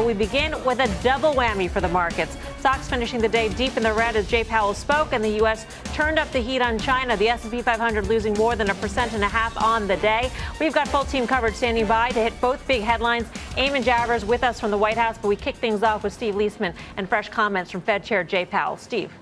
we begin with a double whammy for the markets. Stocks finishing the day deep in the red as Jay Powell spoke, and the U.S. turned up the heat on China. The S&P 500 losing more than 1.5% on the day. We've got full team coverage standing by to hit both big headlines. Eamon Javers with us from the White House, but we kick things off with Steve Liesman and fresh comments from Fed Chair Jay Powell. Steve.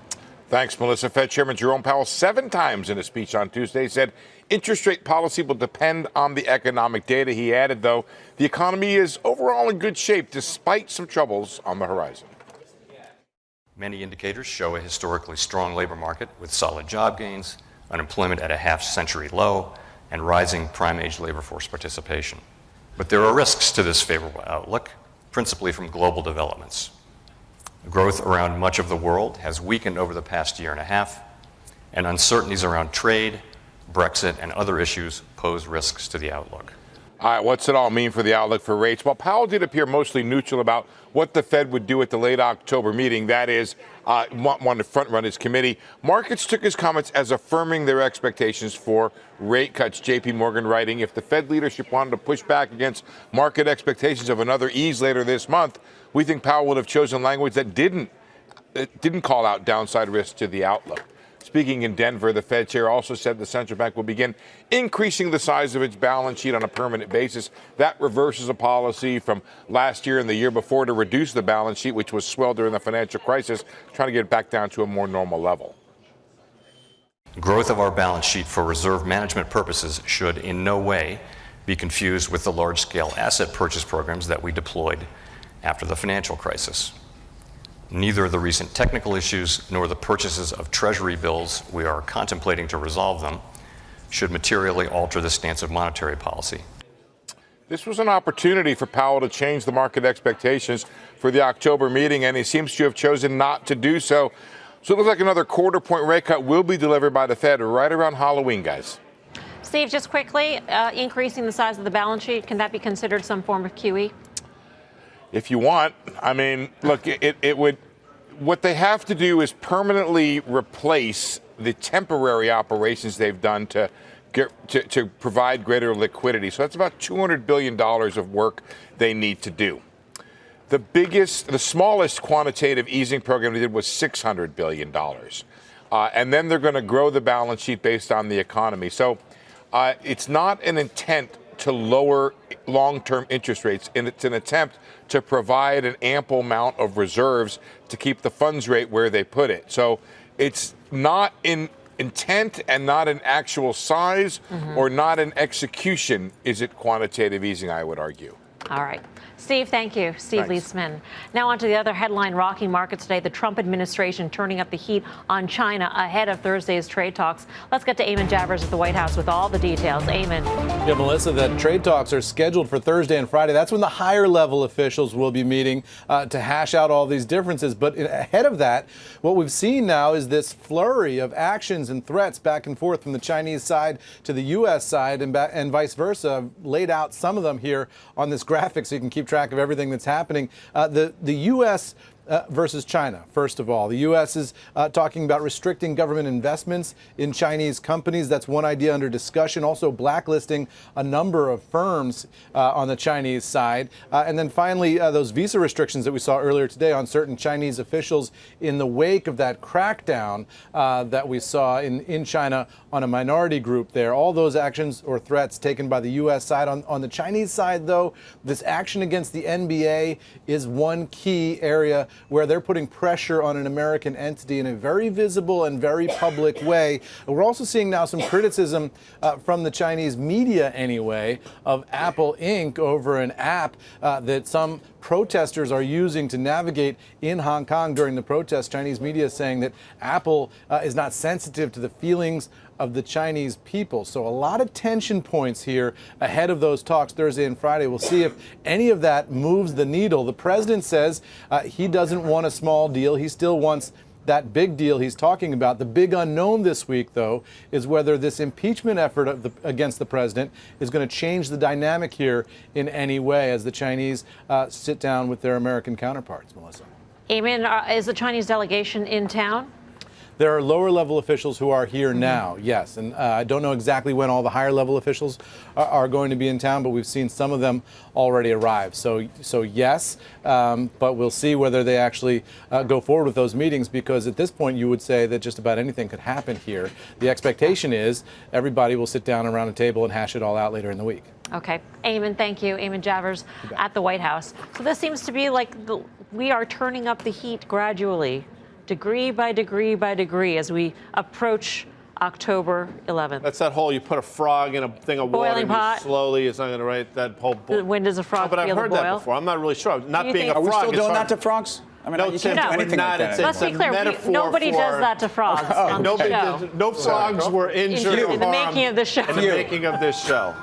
Thanks, Melissa. Fed Chairman Jerome Powell 7 times in a speech on Tuesday said interest rate policy will depend on the economic data. He added, though, the economy is overall in good shape despite some troubles on the horizon. Many indicators show a historically strong labor market with solid job gains, unemployment at a half-century low, and rising prime-age labor force participation. But there are risks to this favorable outlook, principally from global developments. Growth around much of the world has weakened over the past year and a half, and uncertainties around trade, Brexit, and other issues pose risks to the outlook. All right, what's it all mean for the outlook for rates? Well, Powell did appear mostly neutral about what the Fed would do at the late October meeting. That is, wanted to front-run his committee. Markets took his comments as affirming their expectations for rate cuts. J.P. Morgan writing, if the Fed leadership wanted to push back against market expectations of another ease later this month, we think Powell would have chosen language that didn't call out downside risks to the outlook. Speaking in Denver, the Fed chair also said the central bank will begin increasing the size of its balance sheet on a permanent basis. That reverses a policy from last year and the year before to reduce the balance sheet, which was swelled during the financial crisis, trying to get it back down to a more normal level. Growth of our balance sheet for reserve management purposes should in no way be confused with the large-scale asset purchase programs that we deployed after the financial crisis. Neither the recent technical issues nor the purchases of Treasury bills we are contemplating to resolve them should materially alter the stance of monetary policy. This was an opportunity for Powell to change the market expectations for the October meeting, and he seems to have chosen not to do so. So it looks like another quarter-point rate cut will be delivered by the Fed right around Halloween, guys. Steve, just quickly, increasing the size of the balance sheet, can that be considered some form of QE? If you want. I mean, look, it would. What they have to do is permanently replace the temporary operations they've done to provide greater liquidity. So that's about $200 billion of work they need to do. The smallest quantitative easing program they did was $600 billion. And then they're going to grow the balance sheet based on the economy. So it's not an intent to lower long-term interest rates, and it's an attempt to provide an ample amount of reserves to keep the funds rate where they put it. So it's not in intent and not in actual size or not in execution is it quantitative easing, I would argue. All right. Steve, thank you. Steve Liesman. Now on to the other headline rocking markets today, the Trump administration turning up the heat on China ahead of Thursday's trade talks. Let's get to Eamon Javers at the White House with all the details. Eamon. Yeah, Melissa, the trade talks are scheduled for Thursday and Friday. That's when the higher level officials will be meeting to hash out all these differences. But ahead of that, what we've seen now is this flurry of actions and threats back and forth from the Chinese side to the U.S. side and vice versa. I've laid out some of them here on this graphic so you can keep track of everything that's happening. The U.S. Versus China. First of all, the U.S. is talking about restricting government investments in Chinese companies. That's one idea under discussion. Also blacklisting a number of firms on the Chinese side. And then finally, those visa restrictions that we saw earlier today on certain Chinese officials in the wake of that crackdown that we saw in China on a minority group there. All those actions or threats taken by the U.S. side. On the Chinese side, though, this action against the NBA is one key area where they're putting pressure on an American entity in a very visible and very public way. And we're also seeing now some criticism from the Chinese media anyway of Apple Inc. over an app that some protesters are using to navigate in Hong Kong during the protest. Chinese media is saying that Apple is not sensitive to the feelings of the Chinese people. So a lot of tension points here ahead of those talks Thursday and Friday. We'll see if any of that moves the needle. The president says he doesn't want a small deal. He still wants that big deal he's talking about. The big unknown this week, though, is whether this impeachment effort against the president is going to change the dynamic here in any way as the Chinese sit down with their American counterparts. Melissa. Eamon, is the Chinese delegation in town? there are lower level officials who are here now, yes. And I don't know exactly when all the higher level officials are going to be in town, but we've seen some of them already arrive. So yes, but we'll see whether they actually go forward with those meetings, because at this point you would say that just about anything could happen here. The expectation is everybody will sit down around a table and hash it all out later in the week. Okay. Eamon, thank you. Eamon Javers at the White House. So this seems to be like we are turning up the heat gradually, degree by degree by degree, as we approach October 11th. That's that whole, you put a frog in a thing of water and you slowly, it's not going to write that whole... When does a frog but I've feel heard the boil? that before. I'm not really sure. Not being a Are frog. we still doing that to frogs? I mean, No, you can't do anything like that. Let's be clear. Nobody does that to frogs on the show. No frogs were injured in the making of the show. In the making of this show.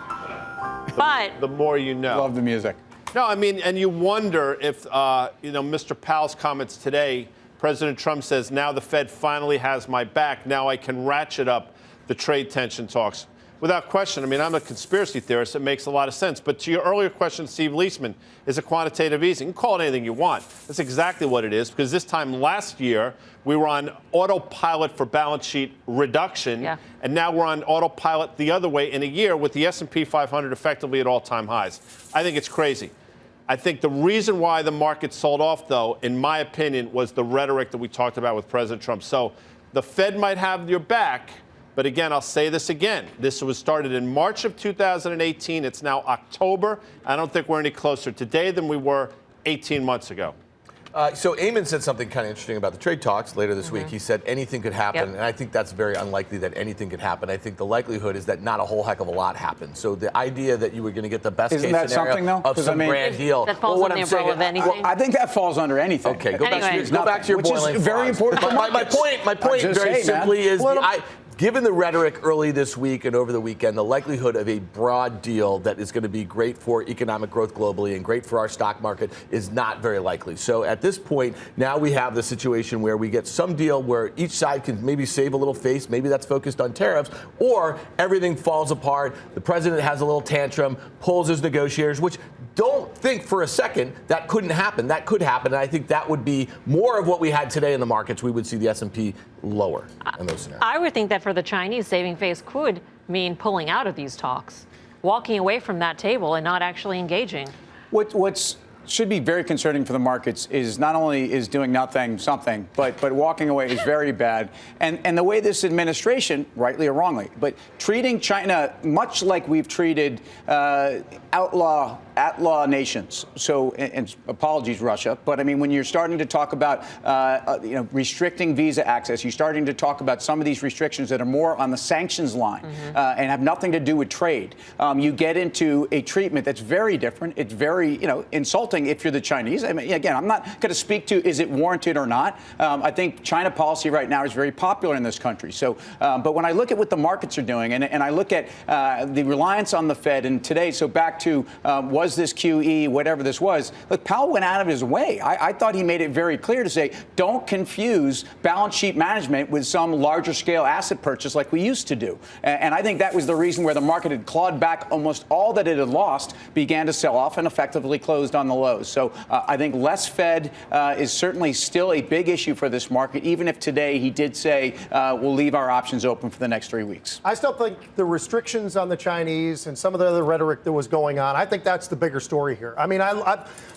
But the more you know. Love the music. No, I mean, and you wonder if, Mr. Powell's comments today, President Trump says, now the Fed finally has my back. Now I can ratchet up the trade tension talks. Without question, I mean, I'm a conspiracy theorist. It makes a lot of sense. But to your earlier question, Steve Liesman, is a quantitative easing. You can call it anything you want. That's exactly what it is, because this time last year, we were on autopilot for balance sheet reduction, and now we're on autopilot the other way in a year with the S&P 500 effectively at all-time highs. I think it's crazy. I think the reason why the market sold off, though, in my opinion, was the rhetoric that we talked about with President Trump. So the Fed might have your back. But again, I'll say this again. This was started in March of 2018. It's now October. I don't think we're any closer today than we were 18 months ago. So Eamon said something kind of interesting about the trade talks later this week. He said anything could happen, and I think that's very unlikely that anything could happen. I think the likelihood is that not a whole heck of a lot happens. So the idea that you were going to get the best case scenario of some grand deal. That falls under the umbrella of anything? Well, I think that falls under anything. Okay, go back to your boiling is very important. My point very simply is given the rhetoric early this week and over the weekend, the likelihood of a broad deal that is going to be great for economic growth globally and great for our stock market is not very likely. So at this point, now we have the situation where we get some deal where each side can maybe save a little face. Maybe that's focused on tariffs, or everything falls apart. The president has a little tantrum, pulls his negotiators, which don't think for a second that couldn't happen. That could happen, and I think that would be more of what we had today in the markets. We would see the S&P lower in those scenarios. I would think that for the Chinese, saving face could mean pulling out of these talks, walking away from that table and not actually engaging. What's should be very concerning for the markets is not only is doing nothing something, but walking away is very bad. And the way this administration, rightly or wrongly, but treating China much like we've treated outlaw nations. So, and apologies, Russia, but I mean, when you're starting to talk about restricting visa access, you're starting to talk about some of these restrictions that are more on the sanctions line and have nothing to do with trade. You get into a treatment that's very different. It's very insulting if you're the Chinese. I mean, again, I'm not going to speak to is it warranted or not. I think China policy right now is very popular in this country. So, but when I look at what the markets are doing, and I look at the reliance on the Fed, and today, so back to was this QE, whatever this was, look, Powell went out of his way. I thought he made it very clear to say, don't confuse balance sheet management with some larger scale asset purchase like we used to do. And I think that was the reason where the market had clawed back almost all that it had lost, began to sell off, and effectively closed on the lows. So I think less Fed is certainly still a big issue for this market, even if today he did say we'll leave our options open for the next 3 weeks. I still think the restrictions on the Chinese and some of the other rhetoric that was going on, I think that's the bigger story here. I mean,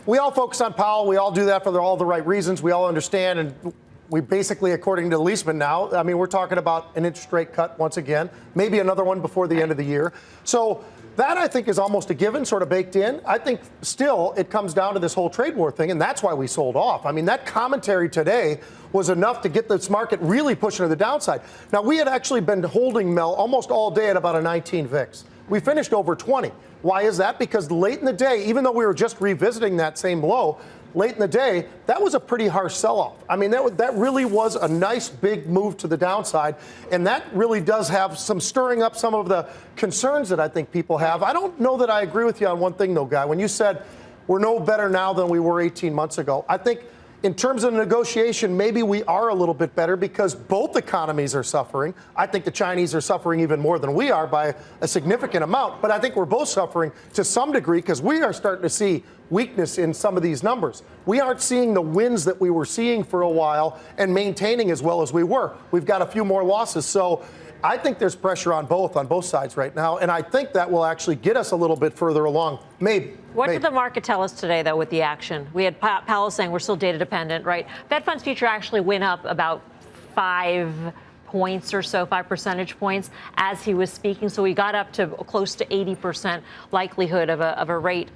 we all focus on Powell. We all do that for all the right reasons. We all understand. And we basically, according to Liesman now, I mean, we're talking about an interest rate cut once again, maybe another one before the end of the year. So that, I think, is almost a given, sort of baked in. I think still it comes down to this whole trade war thing, and that's why we sold off. I mean, that commentary today was enough to get this market really pushing to the downside. Now, we had actually been holding Mel almost all day at about a 19 VIX. We finished over 20. Why is that? Because late in the day, even though we were just revisiting that same low, late in the day, that was a pretty harsh sell-off. I mean, that really was a nice big move to the downside, and that really does have some stirring up some of the concerns that I think people have. I don't know that I agree with you on one thing, though, Guy. When you said we're no better now than we were 18 months ago, I think in terms of negotiation, maybe we are a little bit better because both economies are suffering. I think the Chinese are suffering even more than we are by a significant amount, but I think we're both suffering to some degree because we are starting to see weakness in some of these numbers. We aren't seeing the wins that we were seeing for a while and maintaining as well as we were. We've got a few more losses. So I think there's pressure on both sides right now, and I think that will actually get us a little bit further along. Maybe. What did the market tell us today, though, with the action? We had Powell saying we're still data dependent, right? Fed funds future actually went up about 5 points or so, 5 percentage points as he was speaking. So we got up to close to 80% likelihood of a rate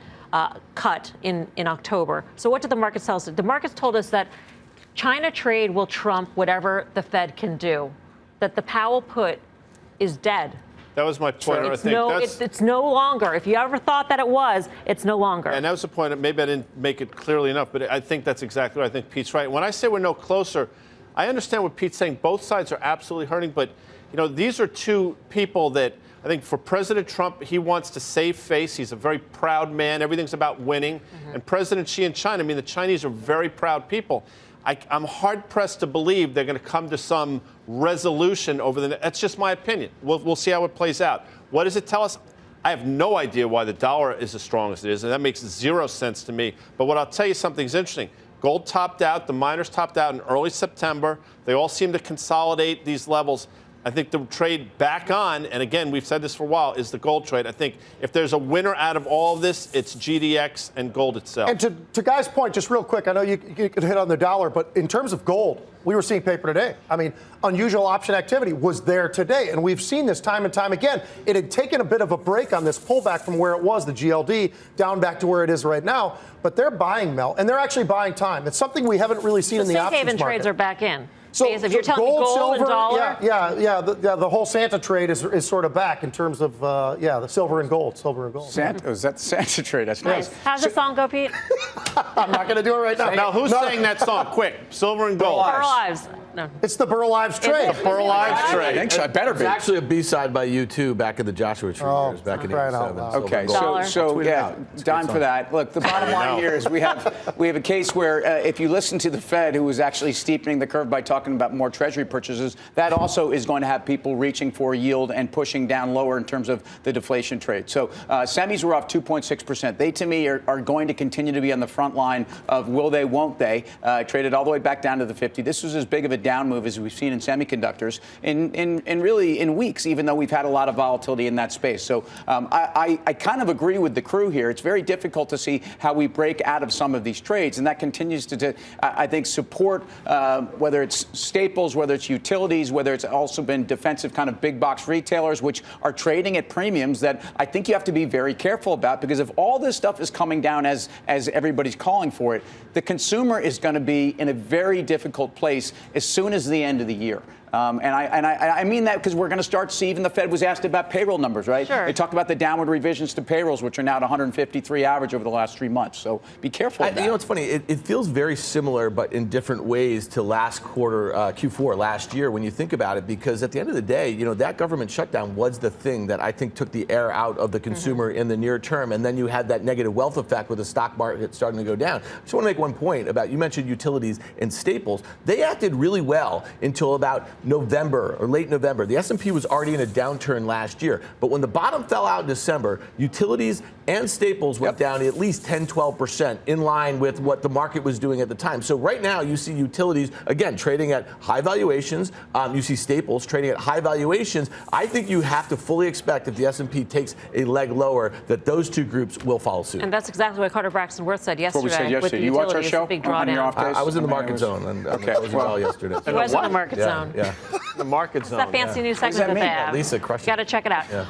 cut in October. So what did the markets tell us? The markets told us that China trade will trump whatever the Fed can do, that the Powell put is dead. That was my point. It's no longer. If you ever thought that it was, it's no longer. And that was the point. Maybe I didn't make it clearly enough, but I think that's exactly right. I think Pete's right. When I say we're no closer, I understand what Pete's saying. Both sides are absolutely hurting, but these are two people that I think for President Trump, he wants to save face. He's a very proud man. Everything's about winning. Mm-hmm. And President Xi in China, I mean, the Chinese are very proud people. I'm hard-pressed to believe they're going to come to some resolution over the. That's just my opinion. We'll see how it plays out. What does it tell us? I have no idea why the dollar is as strong as it is, and that makes zero sense to me. But what I'll tell you, something's interesting. Gold topped out. The miners topped out in early September. They all seem to consolidate these levels. I think the trade back on, and again, we've said this for a while, is the gold trade. I think if there's a winner out of all of this, it's GDX and gold itself. And to Guy's point, just real quick, I know you could hit on the dollar, but in terms of gold, we were seeing paper today. I mean, unusual option activity was there today, and we've seen this time and time again. It had taken a bit of a break on this pullback from where it was, the GLD, down back to where it is right now, but they're buying, Mel, and they're actually buying time. It's something we haven't really seen in the options market. Safe haven trades are back in. So if you're telling gold, me gold silver, and dollar, the whole Santa trade is sort of back in terms of the silver and gold. Santa, is that the Santa trade? That's nice. How's the song go, Pete? I'm not going to do it right now. Now, who's saying that song? Quick, silver and gold. Burl Ives. No. It's the Burl Ives trade. The Burl Ives trade. I think so. I better be. It's actually a B-side by U2 back in the Joshua Tree years, back in '87. Okay, Dollar. so yeah, dime for that. Look, the bottom line here is we have a case where if you listen to the Fed, who was actually steepening the curve by talking about more Treasury purchases, that also is going to have people reaching for yield and pushing down lower in terms of the deflation trade. So semis were off 2.6%. They, to me, are going to continue to be on the front line of will they, won't they, traded all the way back down to the 50. This was as big of a down move as we've seen in semiconductors in really in weeks, even though we've had a lot of volatility in that space. So I kind of agree with the crew here. It's very difficult to see how we break out of some of these trades, and that continues to I think, support whether it's staples, whether it's utilities, whether it's also been defensive kind of big box retailers, which are trading at premiums that I think you have to be very careful about, because if all this stuff is coming down as everybody's calling for it, the consumer is going to be in a very difficult place as soon as the end of the year. And I mean that because we're going to start to see, even the Fed was asked about payroll numbers, right? Sure. They talked about the downward revisions to payrolls, which are now at 153 average over the last 3 months. So be careful of that. You know, it's funny. It feels very similar, but in different ways to last quarter, Q4 last year, when you think about it, because at the end of the day, that government shutdown was the thing that I think took the air out of the consumer in the near term. And then you had that negative wealth effect with the stock market starting to go down. I just want to make one point about, you mentioned utilities and staples. They acted really well until about November or late November. The S&P was already in a downturn last year, but when the bottom fell out in December, utilities and staples went down at least 10-12% in line with what the market was doing at the time. So right now you see utilities, again, trading at high valuations. You see staples trading at high valuations. I think you have to fully expect, if the S&P takes a leg lower, that those two groups will follow suit. And that's exactly what Carter Braxton Worth said yesterday. With the you watch our utilities, show? big drawdown. I was in the market zone and I was well yesterday. He was in the market zone. Yeah. The market zone. It's that fancy new segment that they have. Lisa crushed it. Got to check it out. Yeah.